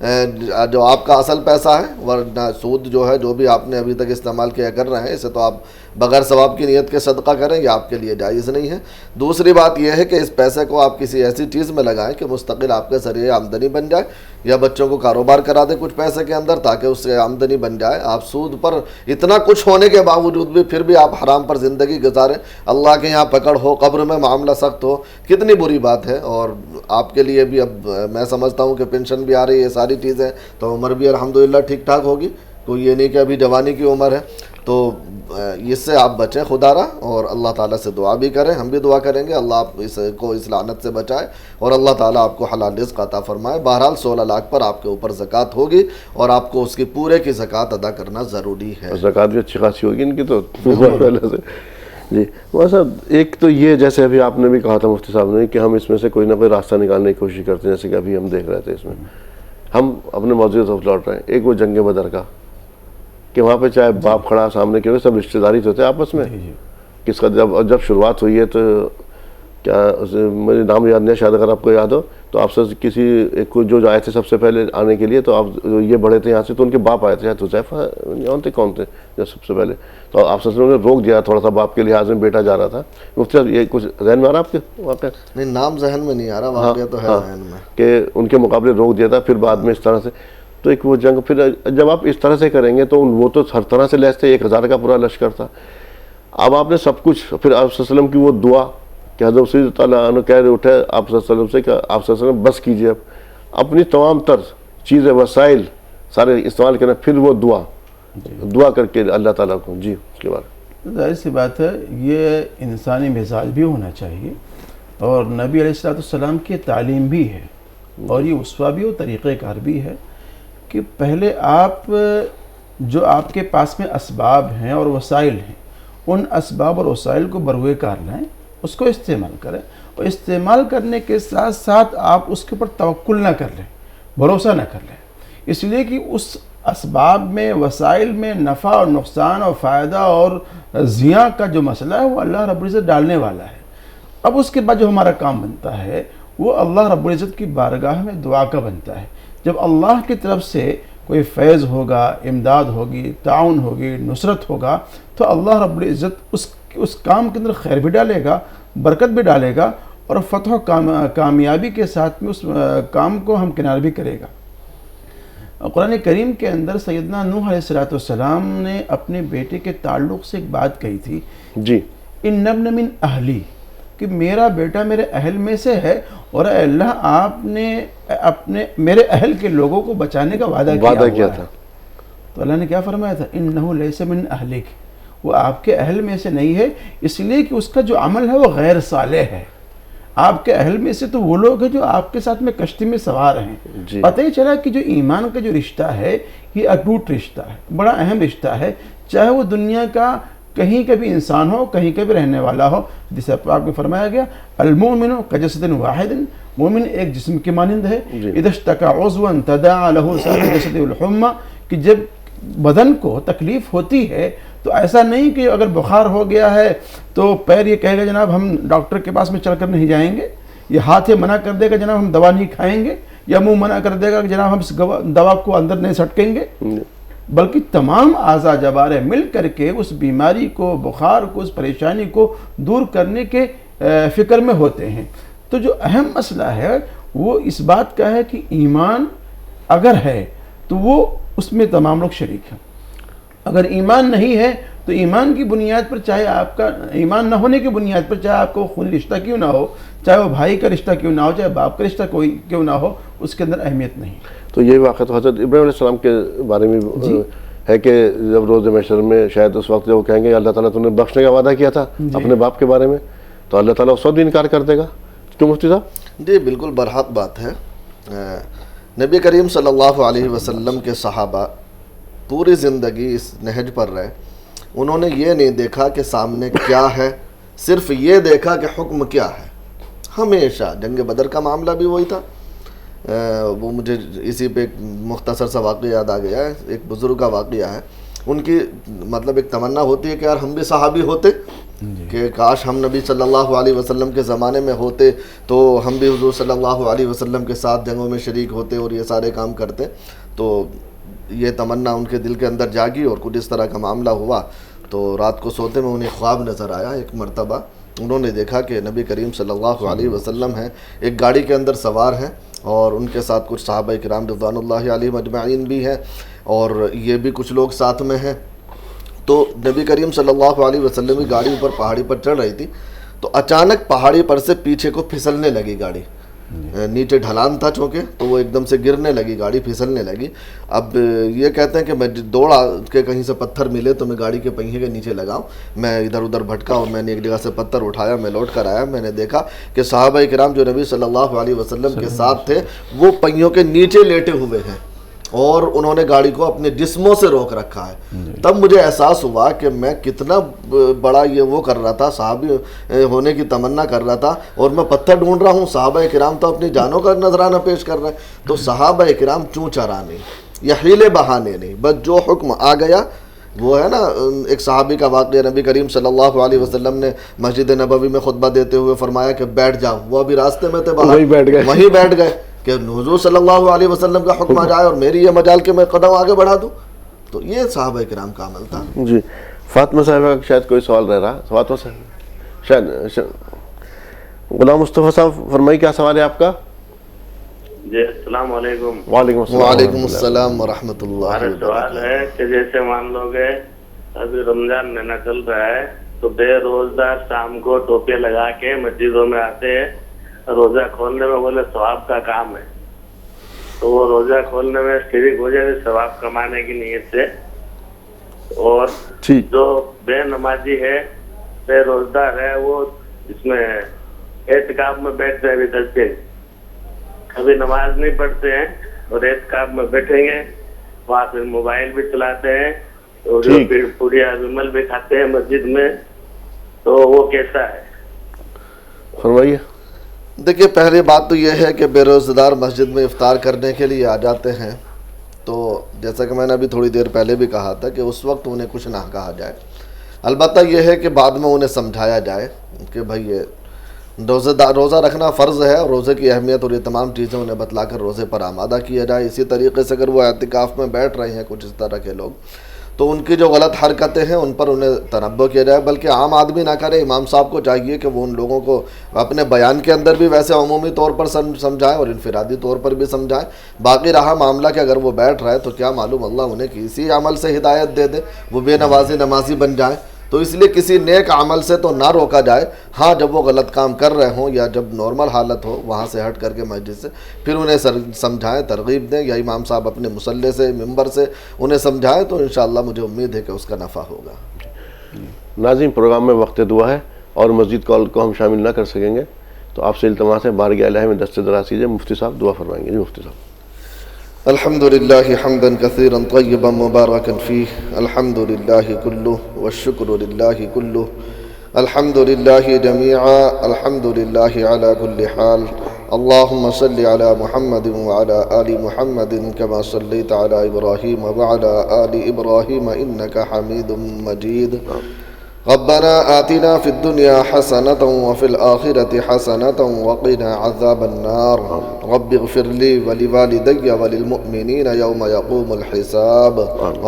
جو آپ کا اصل پیسہ ہے، ورنہ سود جو ہے جو بھی آپ نے ابھی تک استعمال کیا کر رہے ہیں اسے تو آپ بغیر ثواب کی نیت کے صدقہ کریں، یہ آپ کے لیے جائز نہیں ہے۔ دوسری بات یہ ہے کہ اس پیسے کو آپ کسی ایسی چیز میں لگائیں کہ مستقل آپ کے ذریعے آمدنی بن جائے، یا بچوں کو کاروبار کرا دیں کچھ پیسے کے اندر تاکہ اس سے آمدنی بن جائے۔ آپ سود پر اتنا کچھ ہونے کے باوجود بھی پھر بھی آپ حرام پر زندگی گزاریں، اللہ کے یہاں پکڑ ہو، قبر میں معاملہ سخت ہو، کتنی بری بات ہے۔ اور آپ کے لیے بھی اب میں سمجھتا ہوں کہ پینشن بھی آ رہی ہے، ساری چیزیں، تو عمر بھی الحمدللہ ٹھیک ٹھاک ہوگی، کوئی یہ نہیں کہ ابھی جوانی کی عمر ہے، تو اس سے آپ بچیں خدا را، اور اللہ تعالیٰ سے دعا بھی کریں، ہم بھی دعا کریں گے اللہ آپ اس کو اس لعنت سے بچائے اور اللہ تعالیٰ آپ کو حلال رزق عطا فرمائے۔ بہرحال 16 لاکھ پر آپ کے اوپر زکوٰۃ ہوگی اور آپ کو اس کی پورے کی زکوٰۃ ادا کرنا ضروری ہے۔ زکوٰۃ بھی اچھی خاصی ہوگی ان کی تو پہلے سے۔ جی مولانا صاحب، ایک تو یہ جیسے ابھی آپ نے بھی کہا تھا مفتی صاحب نے کہ ہم اس میں سے کوئی نہ کوئی راستہ نکالنے کی کوشش کرتے ہیں، جیسے کہ ابھی ہم دیکھ رہے تھے اس میں ہم اپنے موضوع طرف لوٹ رہے ہیں۔ ایک وہ جنگ بدر کا کہ وہاں پہ چاہے باپ کھڑا سامنے کے سب رشتہ داری تو ہوتے ہیں آپس میں، کس کا جب شروعات ہوئی ہے تو کیا مجھے نام یاد نہیں ہے، شاید اگر آپ کو یاد ہو تو آپ سے کسی ایک جو آئے تھے سب سے پہلے آنے کے لیے، تو آپ یہ بڑے تھے یہاں سے تو ان کے باپ آئے تھے، حذیفہ کون تھے جو سب سے پہلے، تو آپ سے انہوں نے روک دیا تھوڑا سا، باپ کے لحاظ میں بیٹا جا رہا تھا۔ مفتی صاحب یہ کچھ ذہن میں آ رہا آپ کے واقعہ؟ نہیں نام ذہن میں نہیں آ رہا، واقعہ تو ہے ذہن میں کہ ان کے مقابلے روک دیا تھا، پھر بعد میں اس طرح سے تو ایک وہ جنگ، پھر جب آپ اس طرح سے کریں گے تو وہ تو ہر طرح سے لیس تھے، 1000 کا پورا لشکر تھا۔ اب آپ نے سب کچھ، پھر آپ صلی اللہ علیہ وسلم کی وہ دعا کہ حضرت رسول تعالیٰ عنہ کہہ رہے اٹھے آپ صلی اللہ علیہ وسلم سے کہ آپ صلی اللہ علیہ وسلم بس کیجیے، اب اپنی تمام تر چیزیں وسائل سارے استعمال کرنا، پھر وہ دعا کر کے اللہ تعالیٰ کو۔ جی اس کے بعد ظاہر سی بات ہے یہ انسانی مزاج بھی ہونا چاہیے، اور نبی علیہ السلام کی تعلیم بھی ہے، اور یہ اسوہ بھی اور طریقہ کار بھی ہے کہ پہلے آپ جو آپ کے پاس میں اسباب ہیں اور وسائل ہیں، ان اسباب اور وسائل کو بروئے کار لائیں، اس کو استعمال کریں، اور استعمال کرنے کے ساتھ ساتھ آپ اس کے اوپر توکل نہ کر لیں، بھروسہ نہ کر لیں، اس لیے کہ اس اسباب میں وسائل میں نفع اور نقصان اور فائدہ اور زیاں کا جو مسئلہ ہے وہ اللہ رب العزت ڈالنے والا ہے۔ اب اس کے بعد جو ہمارا کام بنتا ہے وہ اللہ رب العزت کی بارگاہ میں دعا کا بنتا ہے۔ جب اللہ کی طرف سے کوئی فیض ہوگا، امداد ہوگی، تعاون ہوگی، نصرت ہوگا، تو اللہ رب العزت اس کام کے اندر خیر بھی ڈالے گا، برکت بھی ڈالے گا، اور فتح و کامیابی کے ساتھ میں اس کام کو ہمکنار بھی کرے گا۔ قرآن کریم کے اندر سیدنا نوح علیہ السلام نے اپنے بیٹے کے تعلق سے ایک بات کہی تھی، جی ان ابن من اہلی، کہ میرا بیٹا میرے اہل میں سے ہے، اور اے اللہ آپ نے میرے اہل کے لوگوں کو بچانے کا وعدہ کیا تھا۔ تو اللہ نے کیا فرمایا تھا؟ انہ لیس من اہلک، وہ آپ کے اہل میں سے نہیں ہے، اس لیے کہ اس کا جو عمل ہے وہ غیر صالح ہے۔ آپ کے اہل میں سے تو وہ لوگ ہیں جو آپ کے ساتھ میں کشتی میں سوار ہیں۔ پتہ ہی چلا کہ جو ایمان کا جو رشتہ ہے یہ اٹوٹ رشتہ ہے، بڑا اہم رشتہ ہے، چاہے وہ دنیا کا کہیں کا بھی انسان ہو، کہیں کا بھی رہنے والا ہو، جسے پاک میں فرمایا گیا المؤمن کجسد واحد، مومن ایک جسم کے مانند ہے، اذا اشتکا عضوا تداعى له سائر جسده الحمى، کہ جب بدن کو تکلیف ہوتی ہے تو ایسا نہیں کہ اگر بخار ہو گیا ہے تو پیر یہ کہے گا جناب ہم ڈاکٹر کے پاس میں چل کر نہیں جائیں گے، یہ ہاتھ یہ منع کر دے گا جناب ہم دوا نہیں کھائیں گے، یا منہ منع کر دے گا کہ جناب ہم اس دوا کو اندر نہیں سٹکیں گے، بلکہ تمام اعضاء جوارح مل کر کے اس بیماری کو، بخار کو، اس پریشانی کو دور کرنے کے فکر میں ہوتے ہیں۔ تو جو اہم مسئلہ ہے وہ اس بات کا ہے کہ ایمان اگر ہے تو وہ اس میں تمام لوگ شریک ہیں، اگر ایمان نہیں ہے تو ایمان کی بنیاد پر، چاہے آپ کا ایمان نہ ہونے کی بنیاد پر، چاہے آپ کو خون رشتہ کیوں نہ ہو، چاہے وہ بھائی کا رشتہ کیوں نہ ہو، چاہے باپ کا رشتہ کوئی کیوں نہ ہو، اس کے اندر اہمیت نہیں۔ تو یہ واقعہ تو حضرت ابراہیم علیہ السلام کے بارے میں ہے کہ جب روز محشر میں شاید اس وقت جب وہ کہیں گے اللہ تعالیٰ تم نے بخشنے کا وعدہ کیا تھا اپنے باپ کے بارے میں، تو اللہ تعالیٰ اس وقت بھی انکار کر دے گا، کیوں مفتی صاحب؟ جی بالکل برحق بات ہے۔ نبی کریم صلی اللہ علیہ وسلم کے صحابہ پوری زندگی اس نہج پر رہے، انہوں نے یہ نہیں دیکھا کہ سامنے کیا ہے، صرف یہ دیکھا کہ حکم کیا ہے۔ ہمیشہ جنگ بدر کا معاملہ بھی وہی تھا، وہ مجھے اسی پہ ایک مختصر سا واقعہ یاد آ گیا ہے، ایک بزرگ کا واقعہ ہے ان کی مطلب ایک تمنا ہوتی ہے کہ یار ہم بھی صحابی ہوتے، کہ کاش ہم نبی صلی اللہ علیہ وسلم کے زمانے میں ہوتے تو ہم بھی حضور صلی اللہ علیہ وسلم کے ساتھ جنگوں میں شریک ہوتے اور یہ سارے کام کرتے. تو یہ تمنا ان کے دل کے اندر جاگی اور کچھ اس طرح کا معاملہ ہوا. تو رات کو سوتے میں انہیں خواب نظر آیا. ایک مرتبہ انہوں نے دیکھا کہ نبی کریم صلی اللہ علیہ وسلم ہیں، ایک گاڑی کے اندر سوار ہیں اور ان کے ساتھ کچھ صحابہ کرام رضوان اللہ علیہم اجمعین بھی ہیں اور یہ بھی کچھ لوگ ساتھ میں ہیں. تو نبی کریم صلی اللہ علیہ وسلم کی گاڑی اوپر پہاڑی پر چڑھ رہی تھی تو اچانک پہاڑی پر سے پیچھے کو پھسلنے لگی گاڑی. نیچے ڈھلان تھا چونکہ، تو وہ ایک دم سے گرنے لگی گاڑی، پھسلنے لگی. اب یہ کہتے ہیں کہ میں دوڑا کہ کہیں سے پتھر ملے تو میں گاڑی کے پہیے کے نیچے لگاؤں. میں ادھر ادھر بھٹکا اور میں نے ایک جگہ سے پتھر اٹھایا. میں لوٹ کر آیا، میں نے دیکھا کہ صحابہ کرام جو نبی صلی اللہ علیہ وسلم کے ساتھ تھے وہ پہیوں کے نیچے لیٹے ہوئے ہیں اور انہوں نے گاڑی کو اپنے جسموں سے روک رکھا ہے. تب مجھے احساس ہوا کہ میں کتنا بڑا یہ وہ کر رہا تھا، صحابی ہونے کی تمنا کر رہا تھا اور میں پتھر ڈھونڈ رہا ہوں. صحابہ کرام تو اپنی جانوں کا نذرانہ پیش کر رہے ہیں. تو صحابہ کرام چوں چرا نہیں یا حیلے بہانے نہیں، بس جو حکم آ گیا وہ ہے نا. ایک صحابی کا واقعہ، نبی کریم صلی اللہ علیہ وسلم نے مسجد نبوی میں خطبہ دیتے ہوئے فرمایا کہ بیٹھ جاؤ. وہ ابھی راستے میں تھے باہر، وہیں بیٹھ گئے کہ حضور صلی اللہ علیہ وسلم کا حکم آ جائے اور میری یہ مجال کہ میں قدم آگے بڑھا دوں. تو یہ صحابہ کرام کا عمل تھا. جی فاطمہ صاحبہ کا شاید کوئی سوال رہ رہا. فاطمہ صاحب شاید غلام مصطفیٰ صاحب فرمائی، کیا سوال ہے آپ کا؟ جی السلام علیکم. وعلیکم السلام. وعلیکم السلام ورحمۃ اللہ. ہمارا سوال ہے کہ جیسے مان لو گے ابھی رمضان مہینہ چل رہا ہے تو بے روزدار شام کو ٹوپیاں لگا کے مسجدوں میں آتے ہیں، روزہ کھولنے میں بولے ثواب کا کام ہے، تو وہ روزہ کھولنے میں شریک ہو جائے ثواب کمانے کی نیت سے. اور جو بے نمازی ہے، بے روزدار ہے، وہ اس میں اعتکاف میں بیٹھتے ہیں 10 دن، کبھی نماز نہیں پڑھتے ہیں اور اعتکاف میں بیٹھیں گے، وہاں پھر موبائل بھی چلاتے ہیں اور پوڑیا ومل بھی کھاتے ہیں مسجد میں، تو وہ کیسا ہے؟ فرمائیے. دیکھیے پہلی بات تو یہ ہے کہ بے روزدار مسجد میں افطار کرنے کے لیے آ جاتے ہیں تو جیسا کہ میں نے ابھی تھوڑی دیر پہلے بھی کہا تھا کہ اس وقت انہیں کچھ نہ کہا جائے. البتہ یہ ہے کہ بعد میں انہیں سمجھایا جائے کہ بھائی یہ روزہ رکھنا فرض ہے اور روزے کی اہمیت اور یہ تمام چیزیں انہیں بتلا کر روزے پر آمادہ کیا جائے. اسی طریقے سے اگر وہ اعتکاف میں بیٹھ رہے ہیں کچھ اس طرح کے لوگ تو ان کی جو غلط حرکتیں ہیں ان پر انہیں تنبہ کیا جائے، بلکہ عام آدمی نہ کرے. امام صاحب کو چاہیے کہ وہ ان لوگوں کو اپنے بیان کے اندر بھی ویسے عمومی طور پر سمجھائیں اور انفرادی طور پر بھی سمجھائیں. باقی رہا معاملہ کہ اگر وہ بیٹھ رہا ہے تو کیا معلوم اللہ انہیں کسی عمل سے ہدایت دے دے، وہ بے نمازی بن جائیں. تو اس لیے کسی نیک عمل سے تو نہ روکا جائے. ہاں جب وہ غلط کام کر رہے ہوں یا جب نارمل حالت ہو وہاں سے ہٹ کر کے مسجد سے پھر انہیں سمجھائیں، ترغیب دیں، یا امام صاحب اپنے مصلی سے ممبر سے انہیں سمجھائیں تو انشاءاللہ مجھے امید ہے کہ اس کا نفع ہوگا. ناظرین پروگرام میں وقت دعا ہے اور مزید کال کو ہم شامل نہ کر سکیں گے تو آپ سے التماس ہے بارگاہ الہی میں دست دراز کیجیے. مفتی صاحب دعا فرمائیں گے. جی مفتی صاحب. الحمد لله حمدا كثيرا طيبا مباركا فيه، الحمد لله كله والشكر لله كله، الحمد لله جميعا، الحمد لله على كل حال. اللهم صل على محمد وعلى آل محمد كما صليت على إبراهيم وعلى آل إبراهيم إنك حميد مجيد. ربنا آتنا في الدنيا حسنة وفي الآخرة حسنة وقنا عذاب النار. رب اغفر لي ولوالدي وللمؤمنين يوم يقوم الحساب.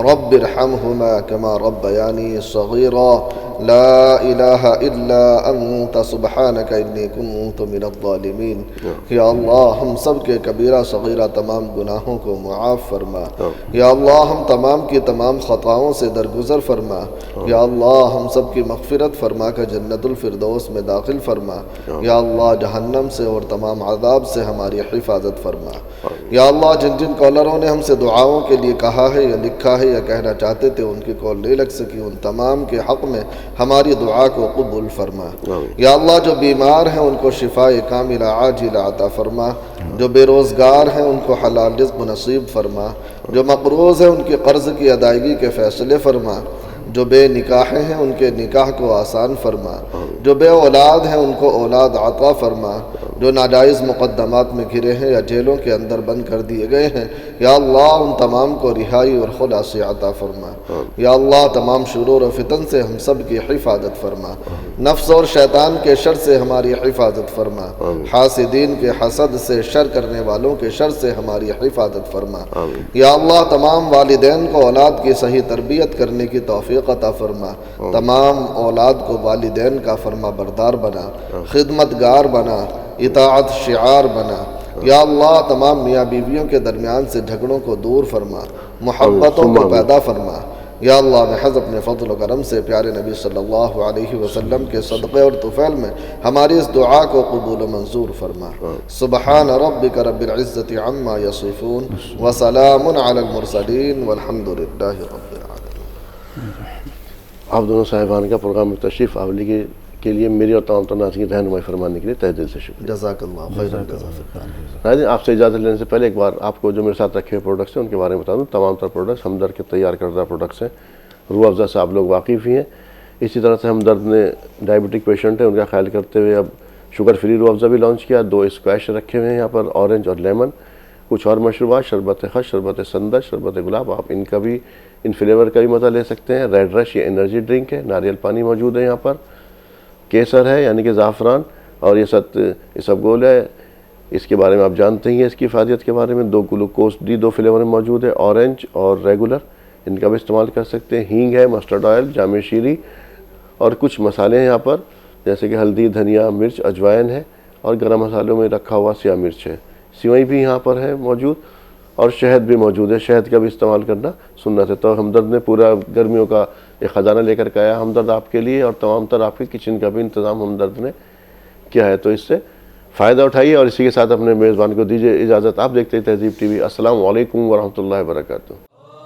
رب ارحمهما كما ربياني صغيرا. لا إله إلا أنت سبحانك إني كنت من الظالمين. یا اللہ ہم سب کے کبیرہ صغیرہ تمام گناہوں کو معاف فرما. یا اللہ ہم تمام کی تمام خطاؤں سے درگزر فرما. یا اللہ ہم سب کی مغفرت فرما کر جنت الفردوس میں داخل فرما. یا اللہ جہنم سے اور تمام عذاب سے ہماری حفاظت فرما. یا اللہ جن جن کالروں نے ہم سے دعاؤں کے لیے کہا ہے یا لکھا ہے یا کہنا چاہتے تھے ان کی کال نہیں لگ سکی، ان تمام کے حق میں ہماری دعا کو قبول فرما. یا اللہ جو بیمار ہیں ان کو شفاء کاملہ عاجلہ عطا فرما. جو بے روزگار ہیں ان کو حلال رزق نصیب فرما. جو مقروض ہیں ان کی قرض کی ادائیگی کے فیصلے فرما. جو بے نکاح ہیں ان کے نکاح کو آسان فرما. جو بے اولاد ہیں ان کو اولاد عطا فرما. جو ناجائز مقدمات میں گھرے ہیں یا جیلوں کے اندر بند کر دیے گئے ہیں، یا اللہ ان تمام کو رہائی اور خلاصی عطا فرما۔ یا اللہ تمام شرور و فتن سے ہم سب کی حفاظت فرما، نفس اور شیطان کے شر سے ہماری حفاظت فرما، حاسدین کے حسد سے، شر کرنے والوں کے شر سے ہماری حفاظت فرما۔ یا اللہ تمام والدین کو اولاد کی صحیح تربیت کرنے کی توفیق عطا فرما، تمام اولاد کو والدین کا فرما بردار بنا، خدمت گار بنا، اطاعت شعار بنا۔ یا اللہ تمام میاں بیویوں کے درمیان سے جھگڑوں کو دور فرما، محبتوں کو پیدا فرما۔ یا اللہ محض اپنے فضل و کرم سے پیارے نبی صلی اللہ علیہ وسلم کے صدقے اور طفیل میں ہماری اس دعا کو قبول و منظور فرما۔ سبحان ربک رب العزت عما یصفون وسلام علی المرسلین والحمد للہ رب العالمین۔ آپ دونوں صاحبان کا پروگرام میں تشریف آوری کے لیے میری اور تمام ناظرین کی رہنمائی فرمانے کے لیے تہہ دل سے شکریہ۔ جزاک اللہ خیر ناظرین آپ سے اجازت لینے سے پہلے ایک بار آپ کو جو میرے ساتھ رکھے ہوئے پروڈکٹس ہیں ان کے بارے میں بتا دوں۔ تمام تر پروڈکٹس ہمدرد کے تیار کردہ پروڈکٹس ہیں، روح افزا سے آپ لوگ واقف ہی ہیں۔ اسی طرح سے ہمدرد نے ڈائبٹک پیشنٹ ہیں ان کا خیال کرتے ہوئے اب شوگر فری روح افزا بھی لانچ کیا، 2 اسکویش رکھے ہوئے ہیں یہاں پر، اورنج اور لیمن، کچھ اور مشروبات، شربت خس، شربت سندج، شربت گلاب، آپ ان کا بھی ان فلیور کا بھی مزہ لے سکتے ہیں۔ ریڈ رش یہ انرجی ڈرنک ہے، ناریل پانی موجود ہے یہاں پر، کیسر ہے یعنی کہ زعفران، اور یہ اسبگول ہے، اس کے بارے میں آپ جانتے ہی ہیں اس کی افادیت کے بارے میں۔ 2 گلوکوز ڈی 2 فلیور میں موجود ہے، اورنج اور ریگولر، ان کا بھی استعمال کر سکتے ہیں۔ ہینگ ہے، مسٹرڈ آئل، جامع شیری اور کچھ مسالے ہیں یہاں پر جیسے کہ ہلدی، دھنیا، مرچ، اجوائن ہے، اور گرم مسالوں میں رکھا ہوا سیاہ مرچ ہے۔ سیوئی بھی یہاں پر ہے موجود، اور شہد بھی موجود ہے، شہد کا بھی استعمال کرنا سنت ہے۔ تو ہمدرد نے پورا گرمیوں کا ایک خزانہ لے کر کے آیا ہمدرد آپ کے لیے، اور تمام تر آپ کے کچن کا بھی انتظام ہمدرد نے کیا ہے، تو اس سے فائدہ اٹھائیے۔ اور اسی کے ساتھ اپنے میزبان کو دیجیے اجازت۔ آپ دیکھتے ہیں تہذیب ٹی وی۔ السلام علیکم ورحمۃ اللہ وبرکاتہ۔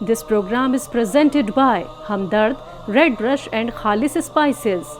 This program is presented by Hamdard, Red Brush and Khalis Spices.